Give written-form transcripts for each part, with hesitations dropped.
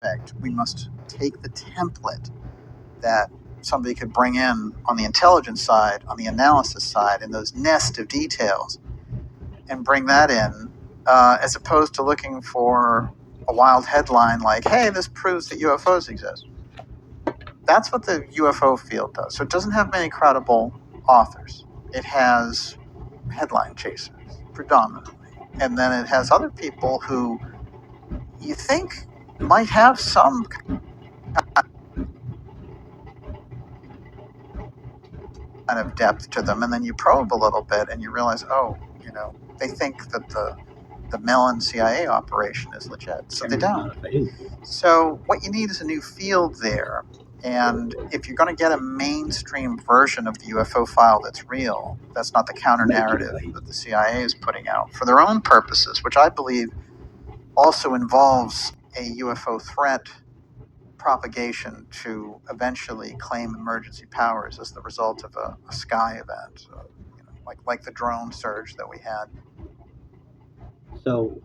effect. We must take the template that somebody could bring in on the intelligence side, on the analysis side, and those nest of details, and bring that in, as opposed to looking for a wild headline like, hey, this proves that UFOs exist. That's what the UFO field does. So it doesn't have many credible authors. It has headline chasers, predominantly. And then it has other people who you think might have some kind of depth to them. And then you probe a little bit and you realize, they think that the Mellon CIA operation is legit. So they don't. So what you need is a new field there. And if you're going to get a mainstream version of the UFO file that's real, that's not the counter narrative that the CIA is putting out for their own purposes, which I believe also involves a UFO threat propagation to eventually claim emergency powers as the result of a sky event, like the drone surge that we had. So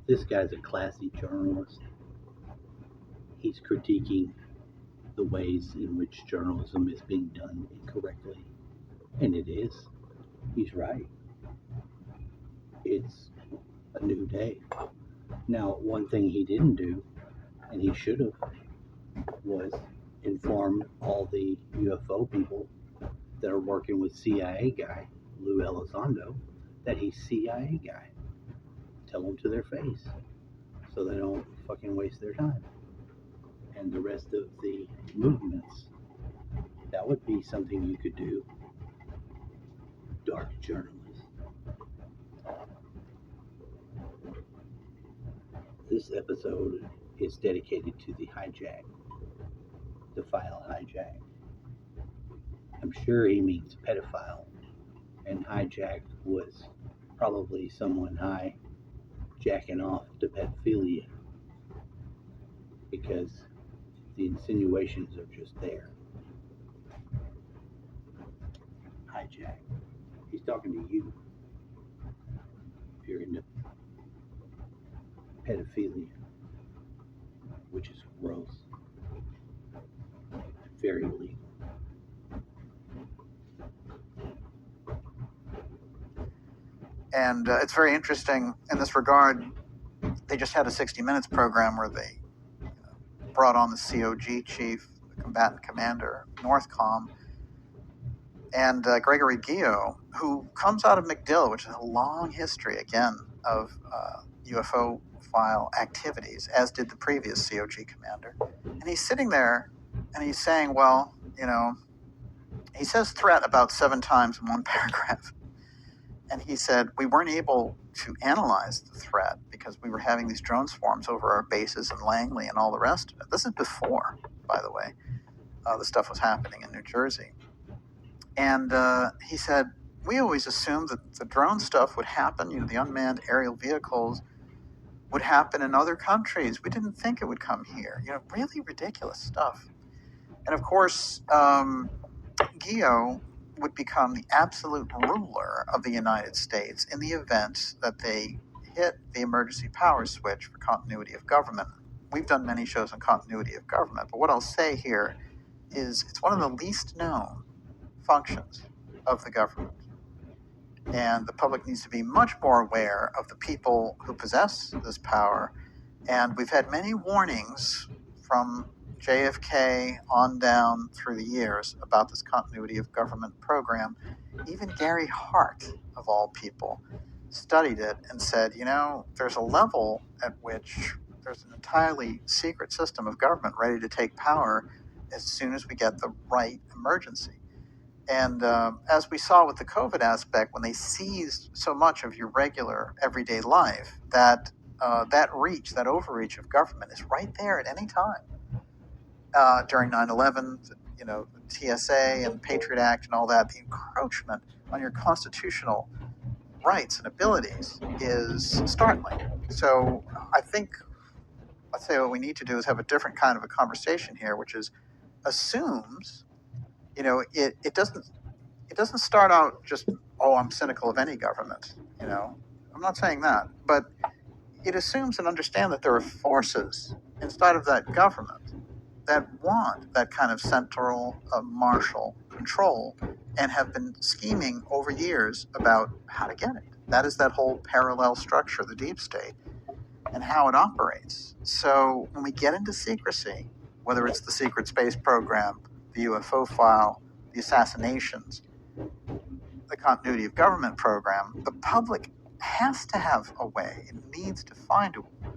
this guy's a classy journalist. He's critiquing the ways in which journalism is being done incorrectly. And it is. He's right. It's a new day. Now, one thing he didn't do, and he should have, was inform all the UFO people that are working with CIA guy, Lou Elizondo, that he's CIA guy. Tell them to their face so they don't fucking waste their time. And the rest of the movements, that would be something you could do. Dark journalism. This episode is dedicated to the hijack, the file hijack. I'm sure he means pedophile, and hijack was probably someone high jacking off to pedophilia, because the insinuations are just there. Hijack. He's talking to you. If you're into pedophilia, which is gross, very illegal. And it's very interesting in this regard. They just had a 60 Minutes program where they brought on the COG chief, the combatant commander, Northcom, and Gregory Guillot, who comes out of MacDill, which is a long history, again, of UFO file activities, as did the previous COG commander. And he's sitting there and he's saying, well, he says threat about 7 times in one paragraph. And he said, we weren't able to analyze the threat because we were having these drone swarms over our bases in Langley and all the rest of it. This is before, by the way, the stuff was happening in New Jersey. And he said, we always assumed that the drone stuff would happen, the unmanned aerial vehicles would happen in other countries. We didn't think it would come here. Really ridiculous stuff. And of course, Guillot would become the absolute ruler of the United States in the event that they hit the emergency power switch for continuity of government. We've done many shows on continuity of government, but what I'll say here is it's one of the least known functions of the government. And the public needs to be much more aware of the people who possess this power. And we've had many warnings from JFK on down through the years about this continuity of government program. Even Gary Hart, of all people, studied it and said, there's a level at which there's an entirely secret system of government ready to take power as soon as we get the right emergency. And as we saw with the COVID aspect, when they seized so much of your regular everyday life, that overreach of government is right there at any time. During 9/11, the TSA and the Patriot Act and all that, the encroachment on your constitutional rights and abilities is startling. So I think, let's say what we need to do is have a different kind of a conversation here, which is assumes, it doesn't start out just, I'm cynical of any government. I'm not saying that, but it assumes and understands that there are forces inside of that government that want that kind of central martial control and have been scheming over years about how to get it. That is that whole parallel structure, the deep state, and how it operates. So when we get into secrecy, whether it's the secret space program, the UFO file, the assassinations, the continuity of government program, the public has to have a way. It needs to find a way.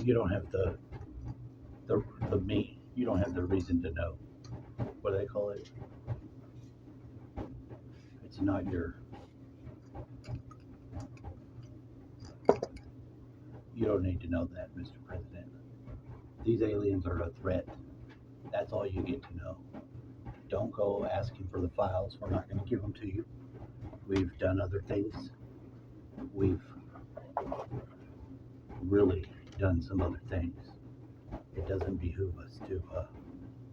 You don't have the you don't have the reason to know. What do they call it? It's not your. You don't need to know that, Mr. President. These aliens are a threat. That's all you get to know. Don't go asking for the files. We're not going to give them to you. We've done other things. We've really done some other things. It doesn't behoove us to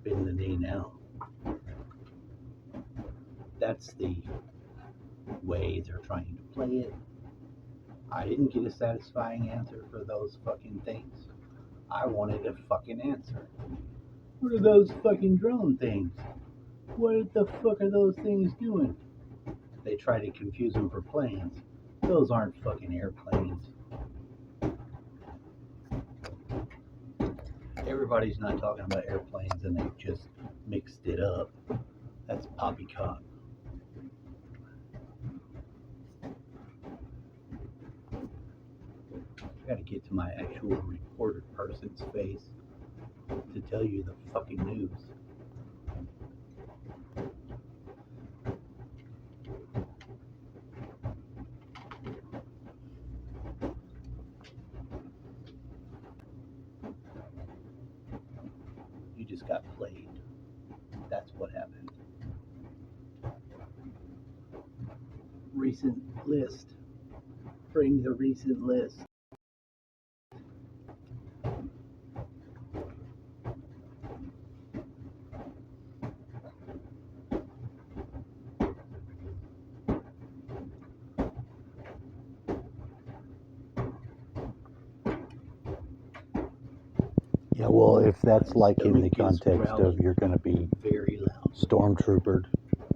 bend the knee now. That's the way they're trying to play it. I didn't get a satisfying answer for those fucking things. I wanted a fucking answer. What are those fucking drone things? What the fuck are those things doing? They try to confuse them for planes. Those aren't fucking airplanes. Everybody's not talking about airplanes and they've just mixed it up. That's poppycock. I gotta get to my actual reported person's face to tell you the fucking news. You just got played. That's what happened. Recent list. Bring the recent list. Yeah, well, if that's like in the Stomach is context of growling you're going to be very loud. stormtroopered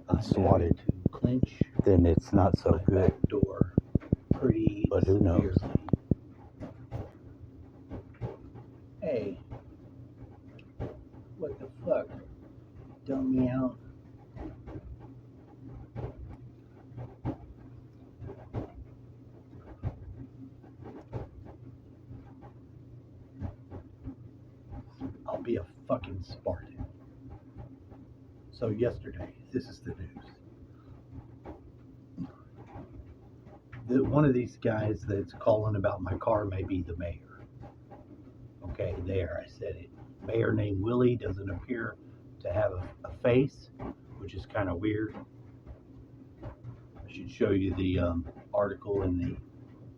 I'm and swatted, having to clench then it's not so my good. back door pretty But who knows? severely. Hey, what the fuck? Dumb me out. I'll be a fucking Spartan. So yesterday, this is the news. One of these guys that's calling about my car may be the mayor. Okay, there, I said it. Mayor named Willie doesn't appear to have a face, which is kind of weird. I should show you the article in the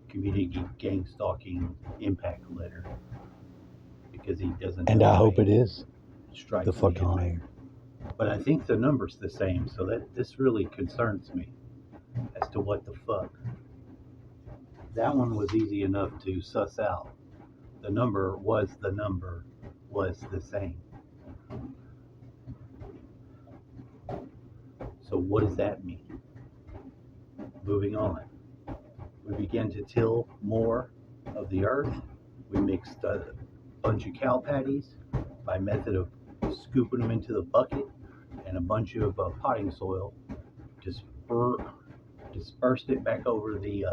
Community Gang Stalking Impact Letter because he doesn't. And have I a hope it face. is Strikes the me fucking off. mayor. But I think the number's the same, so that this really concerns me as to what the fuck. That one was easy enough to suss out. The number was the same. So what does that mean? Moving on. We began to till more of the earth. We mixed a bunch of cow patties by method of scooping them into the bucket and a bunch of potting soil. Dispersed it back over the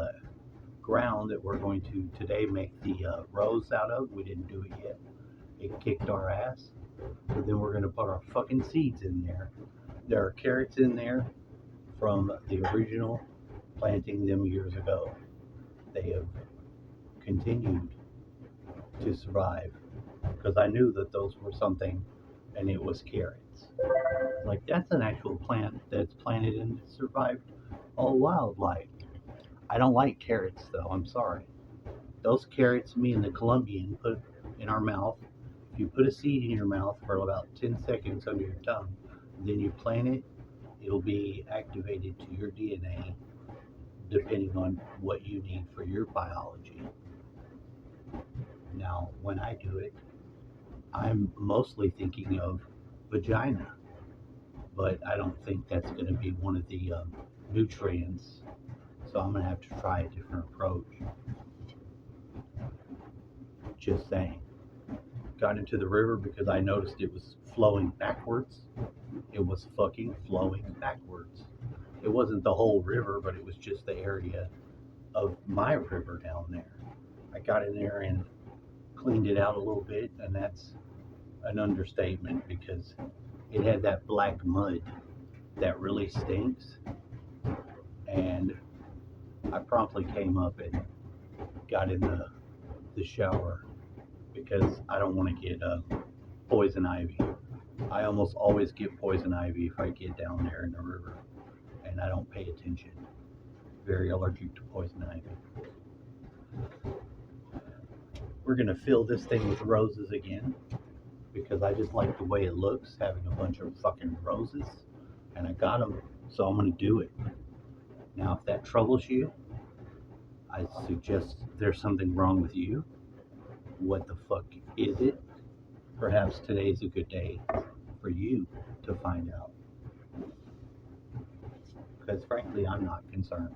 ground that we're going to today make the rows out of. We didn't do it yet. It kicked our ass. But then we're going to put our fucking seeds in there. There are carrots in there from the original planting them years ago. They have continued to survive because I knew that those were something, and it was carrots. Like, that's an actual plant that's planted and survived all wildlife. I don't like carrots though, I'm sorry. Those carrots me and the Colombian put in our mouth. If you put a seed in your mouth for about 10 seconds under your tongue, then you plant it, it'll be activated to your DNA depending on what you need for your biology. Now, when I do it, I'm mostly thinking of vagina, but I don't think that's going to be one of the nutrients. So I'm going to have to try a different approach. Just saying. Got into the river because I noticed it was flowing backwards. It was fucking flowing backwards. It wasn't the whole river, but it was just the area of my river down there. I got in there and cleaned it out a little bit, and that's an understatement because it had that black mud that really stinks. And I promptly came up and got in the shower because I don't want to get poison ivy. I almost always get poison ivy if I get down there in the river, and I don't pay attention. Very allergic to poison ivy. We're gonna fill this thing with roses again because I just like the way it looks, having a bunch of fucking roses, and I got them, so I'm gonna do it. Now, if that troubles you, I suggest there's something wrong with you. What the fuck is it? Perhaps today's a good day for you to find out. Because frankly, I'm not concerned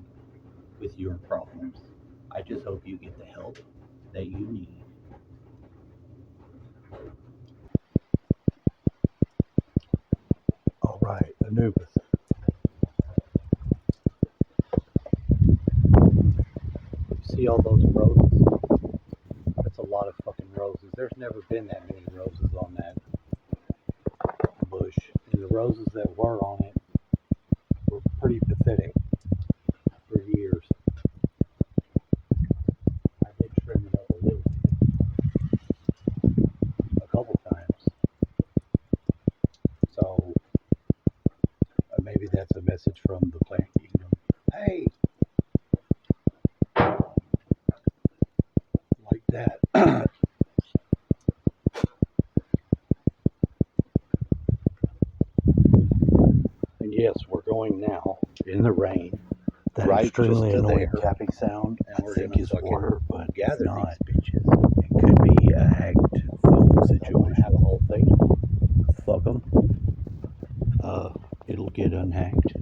with your problems. I just hope you get the help that you need. All right, Anubis. See all those roses? That's a lot of fucking roses. There's never been that many roses on that bush. And the roses that were on it were pretty pathetic for years. I did trim it up a little bit, a couple times. So maybe that's a message from the plant kingdom. Hey! Like that. And yes, we're going now in the rain. That Right, extremely just to annoying there. tapping sound, And I we're think gonna is fucking water, but gather it's not. these bitches. It could be a hacked phone I want to situation. have a whole thing. Fuck them. It'll get unhacked.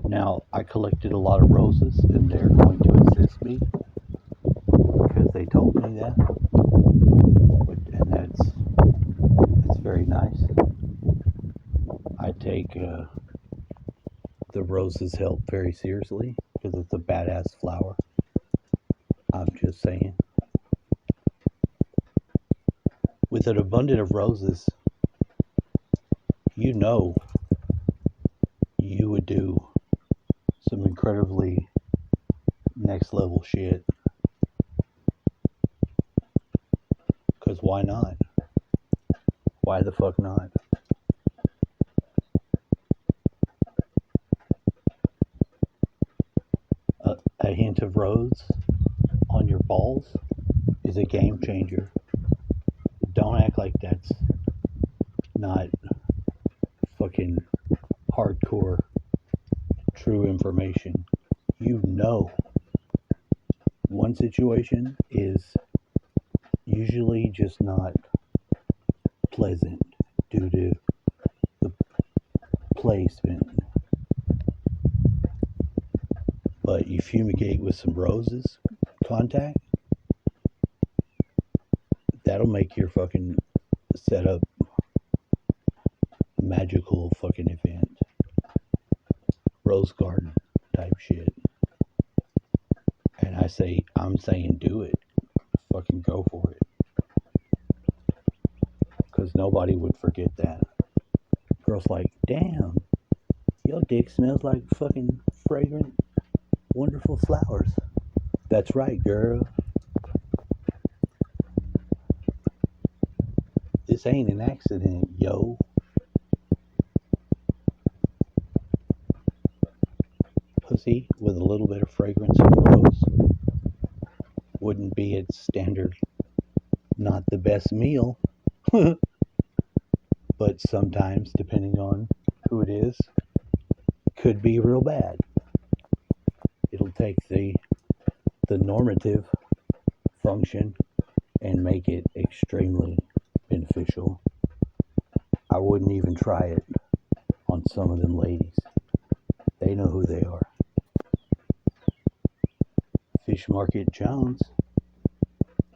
Now, I collected a lot of roses, and they're going to assist me because they told me that, and that's very nice. I take the roses help very seriously because it's a badass flower. I'm just saying. With an abundance of roses, you know you would do some incredibly next level shit. Because why not? Why the fuck not? A hint of rose on your balls is a game changer. Don't act like that's not fucking hardcore true information. You know, one situation is usually just not pleasant due to the placement. But you fumigate with some roses contact, that'll make your fucking setup magical fucking event. Rose garden type shit. And I'm saying do it. Fucking go for it. Because nobody would forget that. Girl's like, damn, your dick smells like fucking fragrant, wonderful flowers. That's right, girl. This ain't an accident, yo. Pussy with a little bit of fragrance of rose wouldn't be its standard, not the best meal. But sometimes, depending on who it is, could be real bad. It'll take the normative function and make it extremely beneficial. I wouldn't even try it on some of them ladies. They know who they are. Fish Market Jones,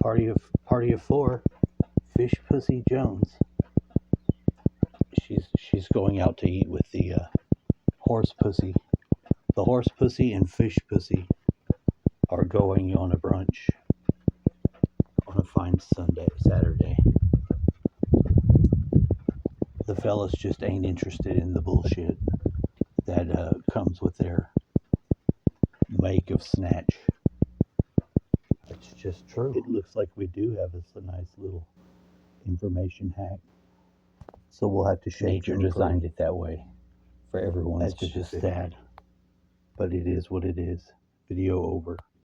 party of four, Fish Pussy Jones. She's going out to eat with the horse pussy. The horse pussy and fish pussy are going on a brunch on a fine Saturday. The fellas just ain't interested in the bullshit that comes with their make of snatch. It's just true. It looks like we do have a nice little information hack. So we'll have to shake Nature designed it that way for everyone's. That's just sad. But it is what it is. Video over.